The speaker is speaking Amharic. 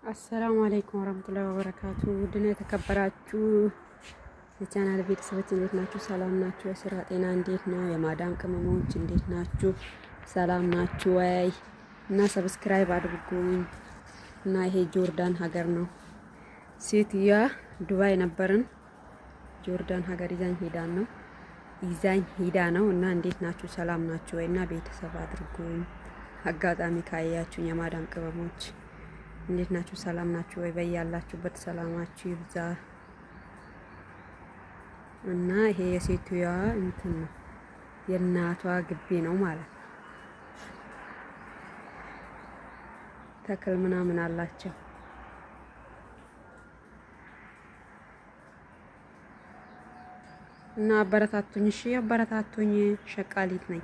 አሰላሙ አለይኩም ወራህመቱላሂ ወበረካቱ። ውድና የተከበራችሁ የቻናል ቤተሰቦች እንዴት ናችሁ? ሰላም ናችሁ? የስራ ጤና እንዴት ነው? የማዳም ቅመሞች እንዴት ናችሁ? ሰላም ናችሁ ወይ? እና ሰብስክራይብ አድርጉኝ። እና ይሄ ጆርዳን ሀገር ነው። ሴትዮዋ ዱባይ ነበርን፣ ጆርዳን ሀገር ይዛኝ ሄዳ ነው። እና እንዴት ናችሁ? ሰላም ናችሁ ወይ? እና ቤተሰብ አድርጉኝ። አጋጣሚ ካያችሁኝ የማዳም ቅመሞች እንዴት ናችሁ? ሰላም ናችሁ ወይ? በያላችሁበት ሰላማችሁ ይብዛ። እና ይሄ የሴትዮዋ እንትን ነው፣ የእናቷ ግቢ ነው ማለት ነው። ተክል ምናምን አላቸው። እና አበረታቱኝ፣ እሺ አበረታቱኝ። ሸቃሊት ነኝ።